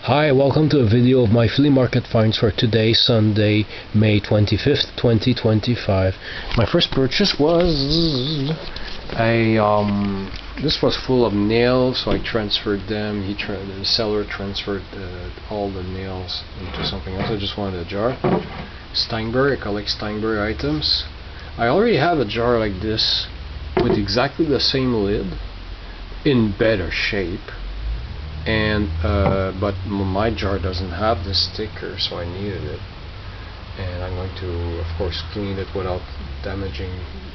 Hi, welcome to a video of my flea market finds for today, Sunday, May 25th, 2025. My first purchase was this was full of nails, so I transferred them. The seller transferred all the nails into something else. I just wanted a jar. Steinberg, I collect Steinberg items. I already have a jar like this with exactly the same lid in better shape. And but my jar doesn't have the sticker, so I needed it, and I'm going to, of course, clean it without damaging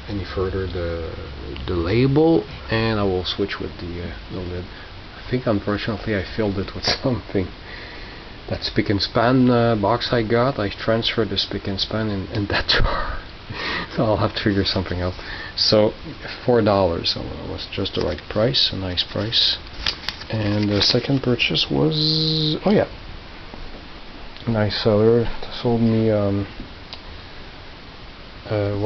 any further the label, and I will switch with the lid. I think unfortunately I filled it with something. That spick and span box I got, I transferred the spick and span in that jar. So I'll have to figure something out. So $4, so it was just the right price, a nice price. And the second purchase was, oh yeah, nice seller sold me one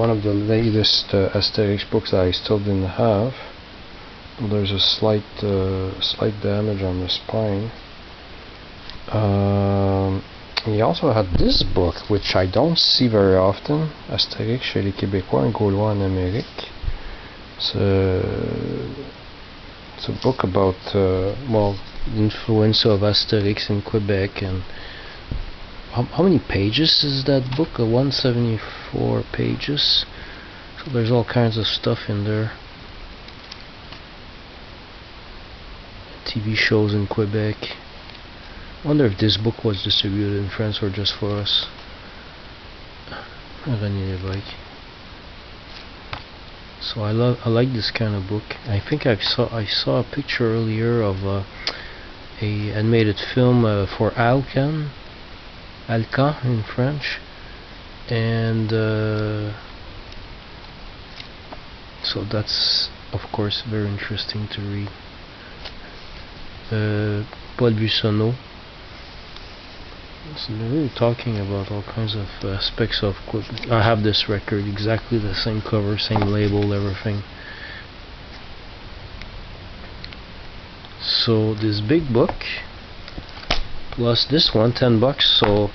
of the latest Asterix books that I still didn't have. There's a slight damage on the spine. He also had this book, which I don't see very often, Asterix chez les Québécois et Gaulois en Amérique. It's a book about well, the influence of Asterix in Quebec. And how many pages is that book? 174 pages. So there's all kinds of stuff in there. TV shows in Quebec. I wonder if this book was distributed in France or just for us. René Lévesque. So I like this kind of book. I think I saw a picture earlier of a animated film for Alcan in French, and so that's of course very interesting to read. Paul Buissonneau. So they're really talking about all kinds of aspects of Quebec. I have this record, exactly the same cover, same label, everything. So this big book plus this one, $10. So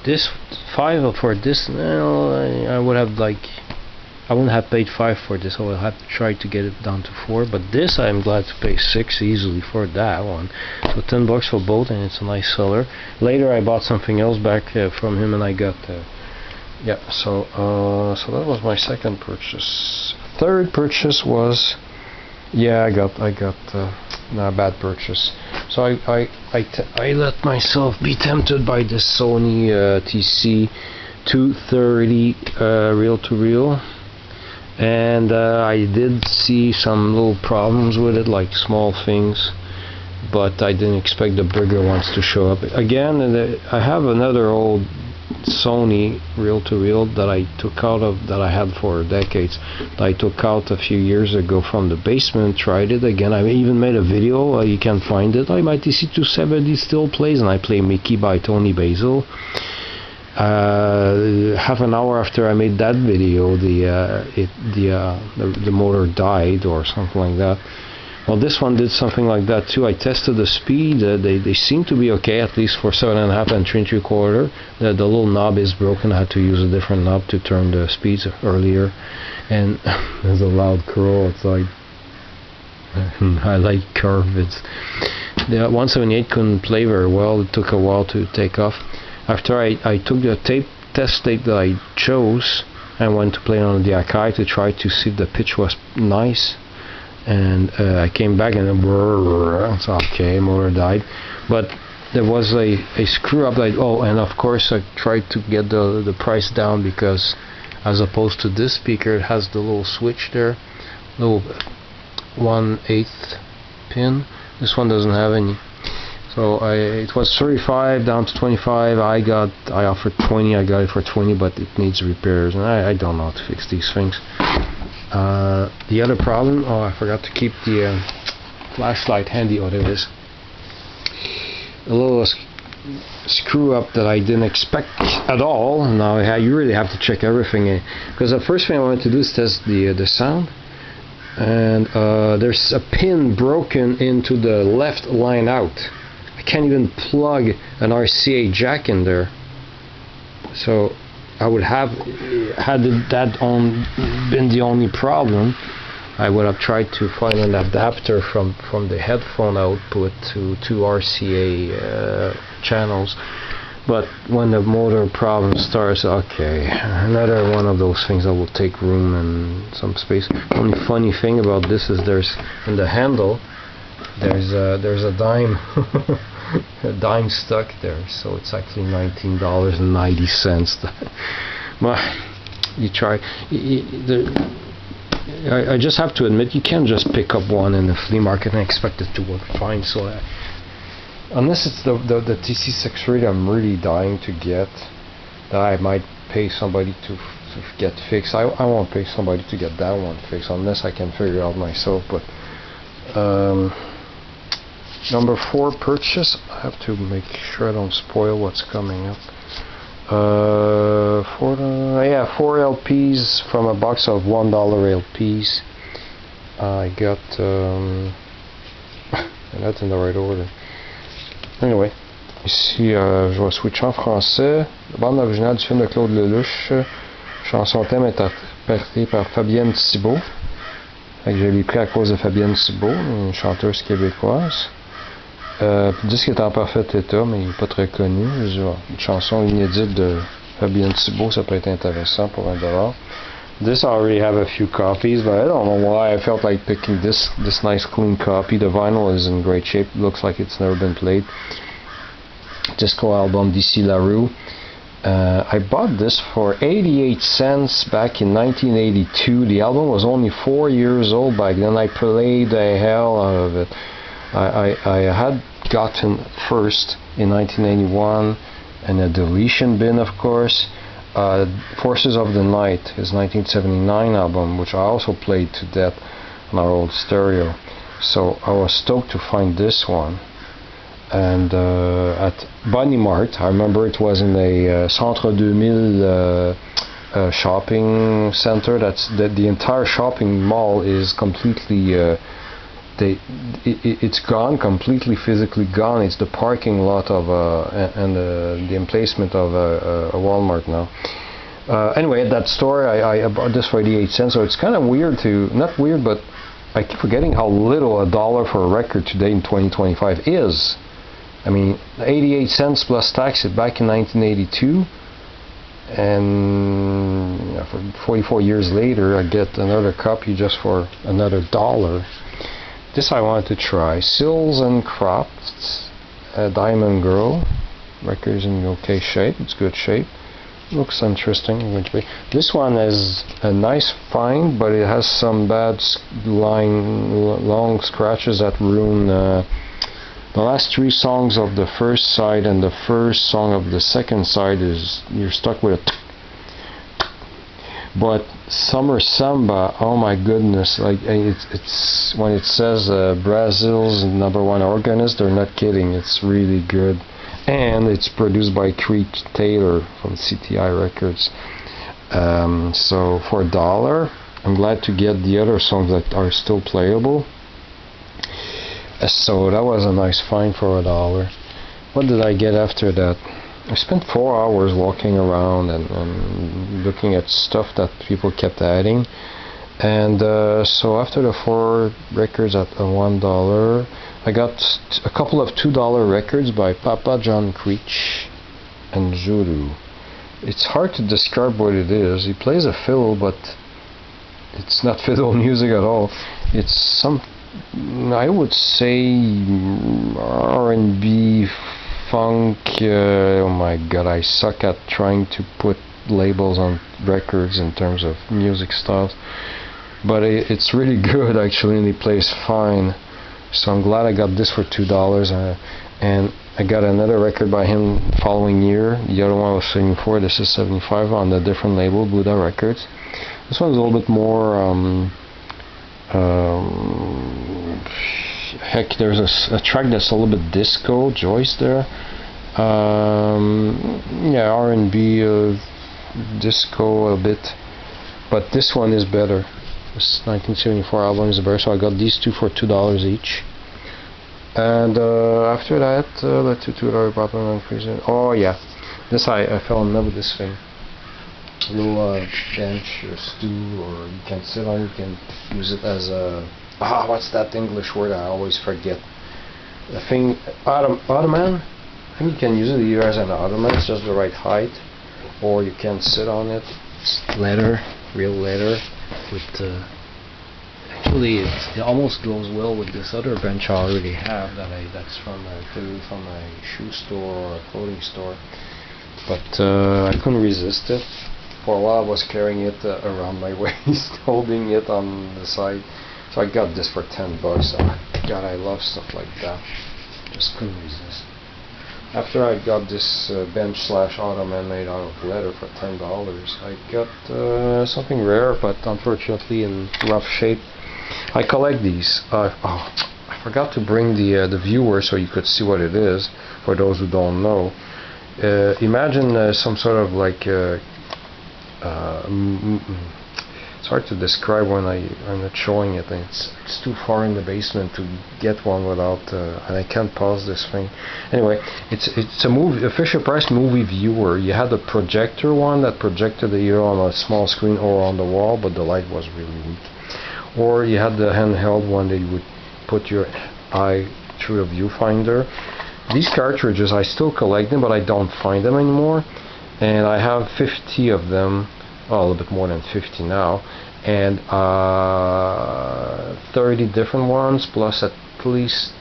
this $5 for this. Well, I would have I wouldn't have paid $5 for this. I would have tried to get it down to $4. But this, I'm glad to pay $6 easily for that one. So $10 for both, and it's a nice seller. Later, I bought something else back from him, and I got yeah. So so that was my second purchase. Third purchase was, yeah, I got not a bad purchase. So I let myself be tempted by this Sony TC 230 reel-to-reel. And I did see some little problems with it, like small things, but I didn't expect the bigger ones to show up. Again, I have another old Sony reel-to-reel that I took out of, that I had for decades, that I took out a few years ago from the basement, tried it again. I even made a video, you can find it. My TC270 still plays, and I play Mickey by Tony Basil. Half an hour after I made that video, the motor died or something like that. Well, this one did something like that too. I tested the speed. They seem to be okay, at least for 7.5 and 3 3/4. The little knob is broken. I had to use a different knob to turn the speeds earlier. And there's a loud crow outside. I like curve. The 178 couldn't play very well. It took a while to take off. After I took the test tape that I chose and went to play on the Akai to try to see if the pitch was nice, and I came back and it's okay, motor died. But there was a screw up, and of course I tried to get the price down, because as opposed to this speaker, it has the little switch there, little 1/8 pin. This one doesn't have any. So it was 35 down to 25. I offered 20. I got it for 20, but it needs repairs, and I don't know how to fix these things. The other problem, I forgot to keep the flashlight handy. Oh, there it is. A little screw up that I didn't expect at all. Now you really have to check everything, because the first thing I wanted to do is test the sound. And there's a pin broken into the left line out. I can't even plug an RCA jack in there. So I would have, had that been the only problem, I would have tried to find an adapter from the headphone output to two RCA channels. But when the motor problem starts, okay, another one of those things that will take room and some space. Only funny thing about this is there's, in the handle, there's a dime, a dime stuck there, so it's actually $19.90. Well, you try. I just have to admit, you can't just pick up one in the flea market and expect it to work fine. So unless it's the TC630 I'm really dying to get, that I might pay somebody to get fixed. I won't pay somebody to get that one fixed unless I can figure it out myself. But number 4 purchase, I have to make sure I don't spoil what's coming up. 4 LPs from a box of $1 LPs. I got and that's in the right order. Anyway, ici je vais switcher en français. La bande originale du film de Claude Lelouch. Chanson thème interprétée par Fabienne Thibault. Je l'ai pris à cause de Fabienne Thibault, une chanteuse québécoise. Le disque est en parfait état, mais il n'est pas très connu. Une chanson inédite de Fabienne Thibault, ça peut être intéressant pour $1. This I already have a few copies, but I don't know why I felt like picking this nice clean copy. The vinyl is in great shape. It looks like it's never been played. Disco album DC LaRue. I bought this for 88 cents back in 1982. The album was only 4 years old back then. I played the hell out of it. I had gotten first in 1981 and a deletion bin, of course. Forces of the Night, his 1979 album, which I also played to death on our old stereo. So I was stoked to find this one. And at Bunny Mart, I remember it was in a Centre 2000 shopping center. The entire shopping mall is completely it's gone, completely physically gone. It's the parking lot of and the emplacement of a Walmart now. Anyway, at that store, I bought this for 88 cents. So it's kind of weird not weird, but I keep forgetting how little $1 for a record today in 2025 is. I mean, 88 cents plus tax back in 1982, and for 44 years later, I get another copy just for another $1. This I wanted to try. Sills and Crofts, Diamond Girl. Record's in okay shape. It's good shape. Looks interesting. This one is a nice find, but it has some bad long scratches that ruin the last 3 songs of the first side, and the first song of the second side is you're stuck with a. But Summer Samba, oh my goodness, like it's when it says Brazil's #1 organist, they're not kidding. It's really good, and it's produced by Creed Taylor from CTI Records. So for $1, I'm glad to get the other songs that are still playable. So that was a nice find for $1. What did I get after that? I spent 4 hours walking around and looking at stuff that people kept adding. And so after the 4 records at $1, I got a couple of $2 records by Papa John Creech and Zulu. It's hard to describe what it is. He plays a fiddle, but it's not fiddle music at all. It's some, I would say, R&B, funk. Oh my god, I suck at trying to put labels on records in terms of music styles, but it's really good actually, and he plays fine. So I'm glad I got this for $2, and I got another record by him following year. The other one was 74. This is 75 on a different label, Buddha Records. This one's a little bit more heck, there's a track that's a little bit disco, Joyce there. Yeah, R&B, disco a bit, but this one is better. This 1974 album is better, so I got these 2 for $2 each. And after that, let's do tutorial problem on freezer. Oh yeah, this I fell in love with this thing. A little bench or stool, or you can sit on. You can use it as a what's that English word? I always forget. The thing, ottoman. I think you can use it either as an ottoman, it's just the right height, or you can sit on it. It's leather, real leather, with actually it almost goes well with this other bench I already have that's from a shoe store or a clothing store. But I couldn't resist it. For a while I was carrying it around my waist, holding it on the side. So I got this for $10. God, I love stuff like that. Just couldn't resist. After I got this bench slash ottoman made out of leather for $10, I got something rare, but unfortunately in rough shape. I collect these. I forgot to bring the viewer so you could see what it is. For those who don't know, imagine some sort of like. It's hard to describe when I'm not showing it. It's too far in the basement to get one without, and I can't pause this thing. Anyway, it's a Fisher-Price movie viewer. You had a projector one that projected either on a small screen or on the wall, but the light was really weak. Or you had the handheld one that you would put your eye through a viewfinder. These cartridges, I still collect them, but I don't find them anymore. And I have 50 of them, well, a little bit more than 50 now, and 30 different ones, plus at least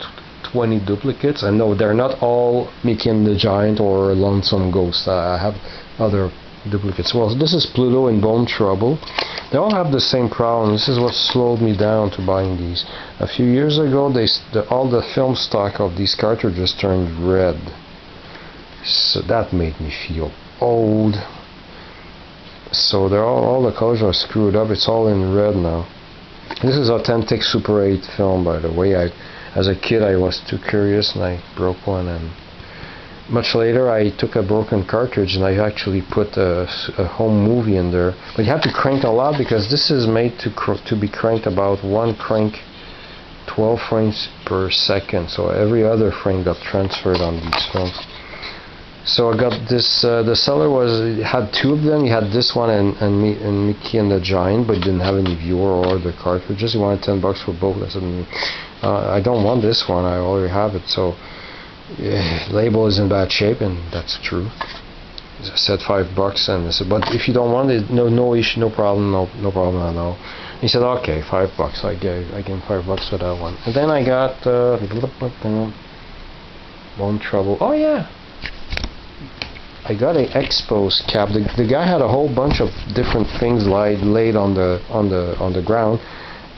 20 duplicates. And no, they're not all Mickey and the Giant or Lonesome Ghost. I have other duplicates. Well, this is Pluto in Bone Trouble. They all have the same problem. This is what slowed me down to buying these. A few years ago, all the film stock of these cartridges turned red. So that made me feel old. So they're all the colors are screwed up. It's all in red now. This is authentic Super 8 film, by the way. As a kid, I was too curious and I broke one. And much later, I took a broken cartridge and I actually put a home movie in there. But you have to crank a lot because this is made to be cranked about one crank 12 frames per second. So every other frame got transferred on these films. So I got this, the seller had two of them. He had this one and Mickey and the Giant, but didn't have any viewer or the cartridges. He wanted $10 for both. I said, I don't want this one, I already have it. So label is in bad shape, and that's true. I said $5, and I said, but if you don't want it, no issue, no problem, no problem at all. He said, okay, $5. I gave him $5 for that one. And then I got Bone Trouble. Oh yeah, I got a Expos cap. The guy had a whole bunch of different things laid on the ground,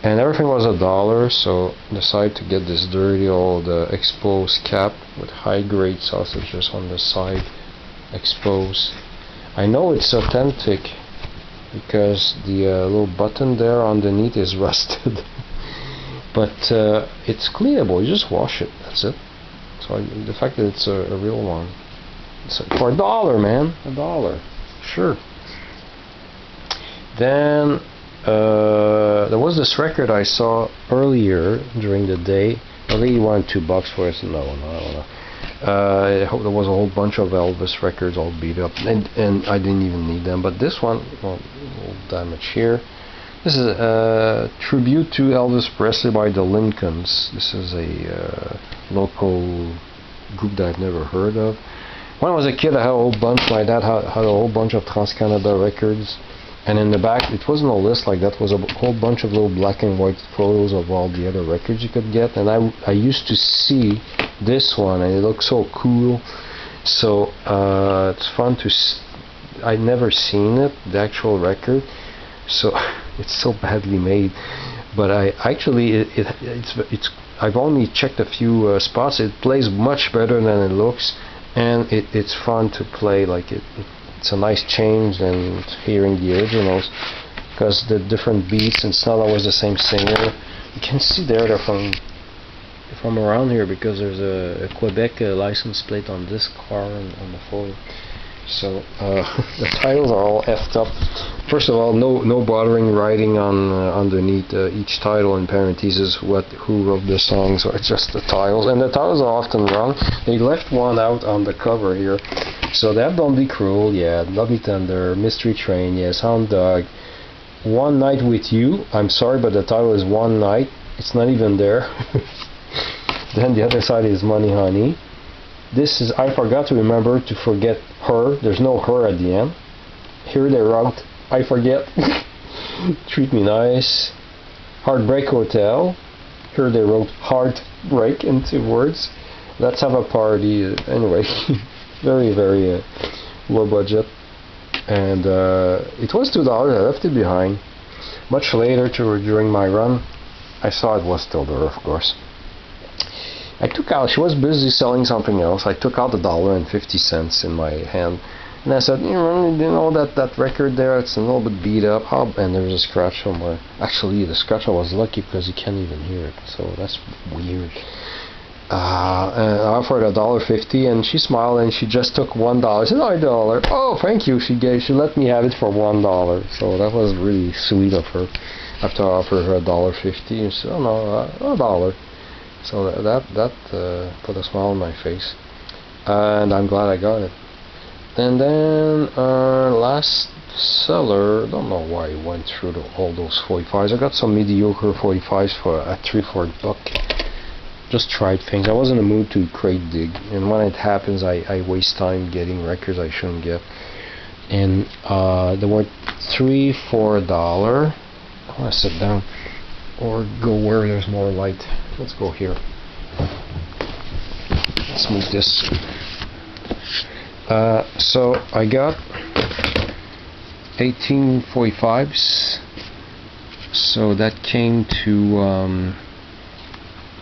and everything was $1. So I decided to get this dirty old Expos cap with high-grade sausages on the side. Expos. I know it's authentic because the little button there underneath is rusted, but it's cleanable. You just wash it. That's it. So the fact that it's a real one. So for $1, man, $1. Sure. Then there was this record I saw earlier during the day. I think he wanted $2 for it. No. There was a whole bunch of Elvis records all beat up, and I didn't even need them. But this one, well, a little damage here. This is a tribute to Elvis Presley by the Lincolns. This is a local group that I've never heard of. When I was a kid, I had a whole bunch. My dad had a whole bunch of Trans-Canada records, and in the back, it wasn't a list like that. It was a whole bunch of little black and white photos of all the other records you could get. And I used to see this one, and it looked so cool. So it's fun to. I'd never seen it, the actual record. So it's so badly made, but I actually it's. I've only checked a few spots. It plays much better than it looks. And it's fun to play. Like it's a nice change than hearing the originals, because the different beats, and it's not always the same singer. You can see they're from around here because there's a Quebec license plate on this car and on the photo. So the titles are all effed up. First of all, no bothering writing on underneath each title in parentheses who wrote the songs, or just the titles. And the titles are often wrong. They left one out on the cover here. So they have Don't Be Cruel, yeah, Love Me Tender, Mystery Train, yes, Hound Dog, One Night With You. I'm sorry, but the title is One Night. It's not even there. Then the other side is Money Honey. This is I Forgot to Remember to Forget Her. There's no her at the end. Here they wrote I Forget. Treat Me Nice. Heartbreak Hotel. Here they wrote Heartbreak in 2 words. Let's Have a Party. Anyway, very, very low budget. And it was $2. I left it behind. Much later, during my run, I saw it was still there, of course. I took out, she was busy selling something else. I took out $1.50 in my hand. And I said, you know that record there, it's a little bit beat up. And there's a scratch somewhere. Actually, the scratch, I was lucky because you can't even hear it. So that's weird. And I offered $1.50 and she smiled and she just took $1. I said, $1. Oh, thank you. She let me have it for $1. So that was really sweet of her. After I offered her $1.50, she said, oh no, $1. So that put a smile on my face, and I'm glad I got it. And then last seller, don't know why I went through all those 45s. I got some mediocre 45s at $3 Just tried things. I was in the mood to crate dig, and when it happens, I waste time getting records I shouldn't get. And there were $3 for $1. I want to sit down or go where there's more light. Let's go here. Let's move this. So I got 18 45s. So that came to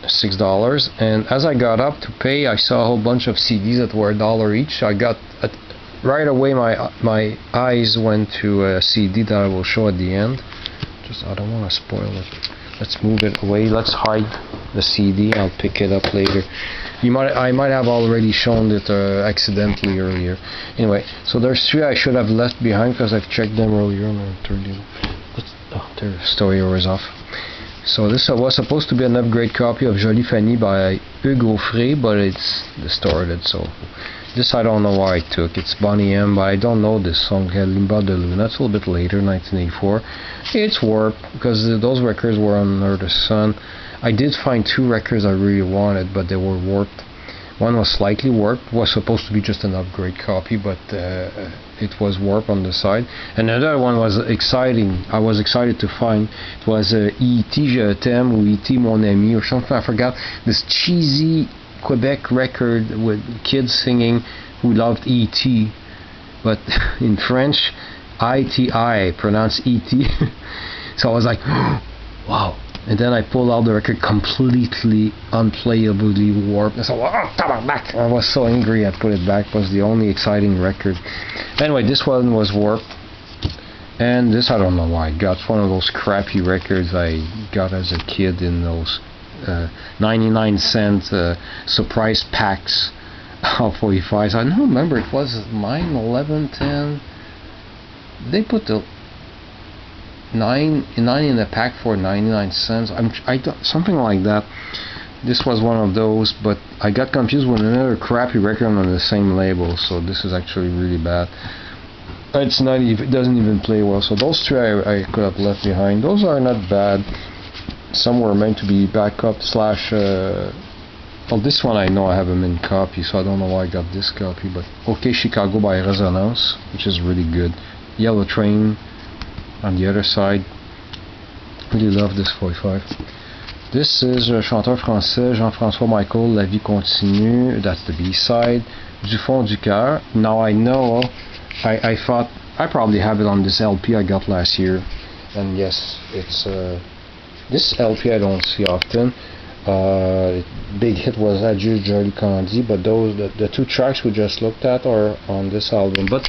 $6. And as I got up to pay, I saw a whole bunch of CDs that were $1 each. I got right away. My eyes went to a CD that I will show at the end. I don't want to spoil it. Let's move it away. Let's hide the CD. I'll pick it up later. I might have already shown it accidentally earlier. Anyway, so there's 3 I should have left behind because I've checked them earlier and I turned it. Oh, the stereo is off. So this was supposed to be an upgrade copy of Jolie Fanny by Hugo Frey, but it's distorted. So this I don't know why I took. It's Bonnie M, but I don't know this song, Limba de Luna. It's a little bit later, 1984. It's warped, because those records were on Under the Sun. I did find 2 records I really wanted, but they were warped. One was slightly warped, was supposed to be just an upgrade copy, but it was warped on the side. And another one was exciting. I was excited to find. It was E.T. Je t'aime, ou E.T. Mon ami, or something, I forgot. This cheesy Quebec record with kids singing who loved E.T. but in French, I-T-I, pronounced E.T. So I was like, wow. And then I pulled out the record completely unplayably warped. I said, oh, tabarnak! I was so angry I put it back. It was the only exciting record. Anyway, this one was warped. And this I don't know why I got. One of those crappy records I got as a kid in those 99-cent surprise packs of 45s. I don't remember, it was 9, 11, 10. They put the 9 in the pack for 99 cents. Something like that. This was one of those, but I got confused with another crappy record on the same label, so this is actually really bad. It's not even, it doesn't even play well. So those 3 I could have left behind. Those are not bad. Some were meant to be backup slash well, this one I know I have a mint copy, so I don't know why I got this copy, but OK Chicago by Resonance, which is really good. Yellow Train on the other side. Really love this 45. This is chanteur français Jean-François Michael, La Vie Continue. That's the B-side. Du Fond du Cœur. Now I know, I thought I probably have it on this LP I got last year, and yes, it's this LP I don't see often. Big hit was Adieu Jolly Candy, but those the 2 tracks we just looked at are on this album. But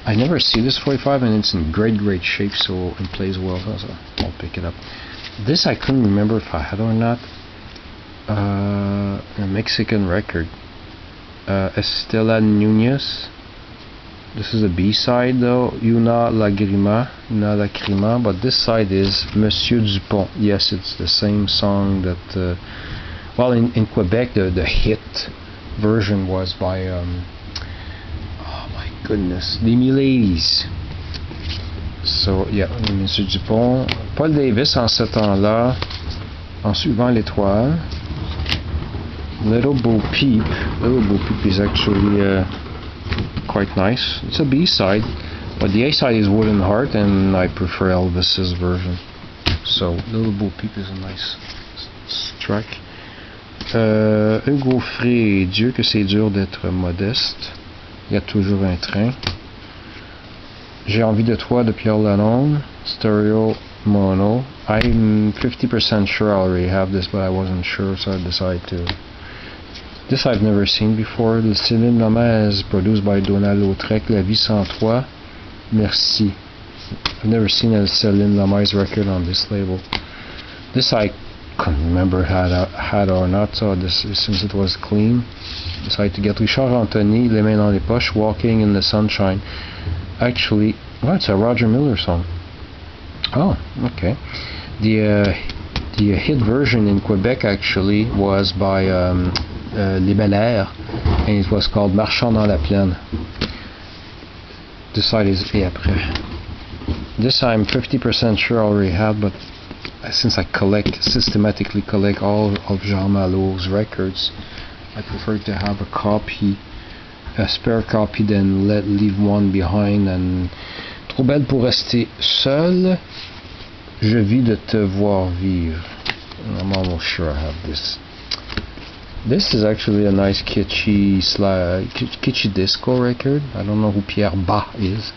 I never see this 45, and it's in great shape, so it plays well, so I'll pick it up. This I couldn't remember if I had or not. A Mexican record. Estela Nunez. This is a B-side though, Una Lacrima, but this side is Monsieur Dupont. Yes, it's the same song that, well, in Quebec, the hit version was by, oh my goodness, Les Miladies. So, yeah, Monsieur Dupont. Paul Davis en ce temps-là, en suivant l'étoile. Little Bo Peep is actually quite nice. It's a B-side, but the A-side is Wooden Heart, and I prefer Elvis's version. So Little Bo Peep is a nice track. Hugo Frey, Dieu que c'est dur d'être modeste. Il y a toujours un train. J'ai envie de toi de Pierre Lalonde, stereo mono. I'm 50% sure I already have this, but I wasn't sure, so I decided to. This I've never seen before. Le Céline Lama is produced by Donald Lautrec. La vie sans toi, merci. I've never seen a Céline Lama's record on this label. This I couldn't remember had or not, so since it was clean, decided to get Richard Anthony, Les mains dans les poches, Walking in the Sunshine. Actually, well, it's a Roger Miller song. Oh, okay. The hit version in Quebec actually was by Les Bel Air, and it was called Marchant dans la plaine. This side is et après. This I'm 50% sure I already have, but since I systematically collect all of Jean Malot's records, I prefer to have a spare copy than leave one behind. And Trop belle pour rester seule, Je vis de te voir vivre. I'm almost sure I have this. This is actually a nice kitschy disco record. I don't know who Pierre Bas is.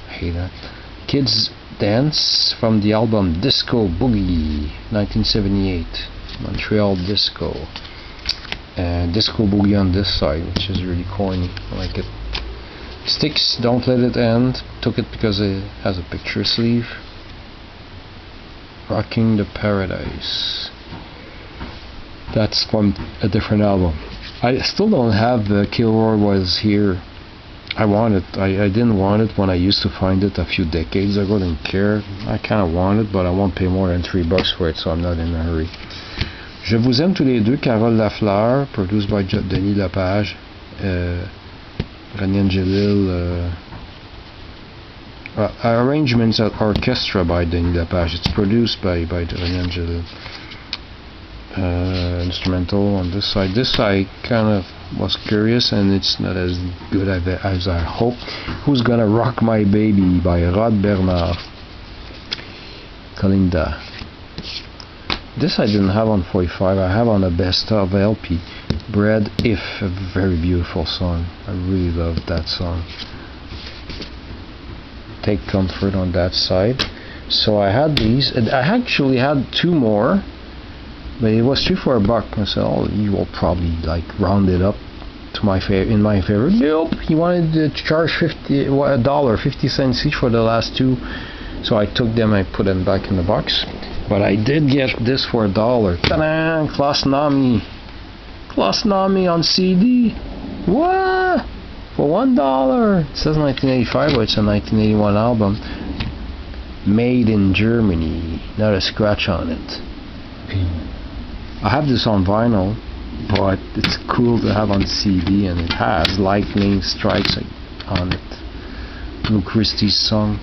I hate that. Kids Dance from the album Disco Boogie, 1978. Montreal Disco. And Disco Boogie on this side, which is really corny. I like it. Sticks, Don't Let It End. Took it because it has a picture sleeve. Rocking the Paradise. That's from a different album. I still don't have Kilroy Was Here. I want it. I didn't want it when I used to find it a few decades ago. Didn't care. I kind of want it, but I won't pay more than $3 for it, so I'm not in a hurry. Je vous aime tous les deux, Carole Lafleur, produced by Denis Lepage, René Angelil, arrangements at orchestra by Denis Lepage. It's produced by René Angelil. Instrumental on this side. This I kind of was curious, and it's not as good as I hope. Who's Gonna Rock My Baby by Rod Bernard. Kalinda. This I didn't have on 45. I have on a best of LP. Bread If, a very beautiful song. I really love that song. Take comfort on that side. So I had these. I actually had two more, but it was $3 for $1. I said, "Oh, you will probably like round it up to my favor." Nope, he wanted to charge $50 each for the last two, so I took them. I put them back in the box. But I did get this for $1. Ta-da! Klaus Nomi on CD. What? For $1. It says 1985, but it's a 1981 album. Made in Germany. Not a scratch on it. I have this on vinyl, but it's cool to have on CD, and it has lightning strikes on it. Blue Christie's song.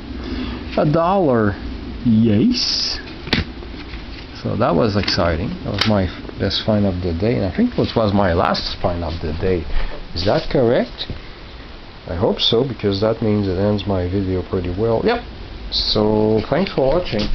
$1. Yes. So that was exciting. That was my best find of the day, and I think it was my last find of the day. Is that correct? I hope so, because that means it ends my video pretty well. Yep. So thanks for watching.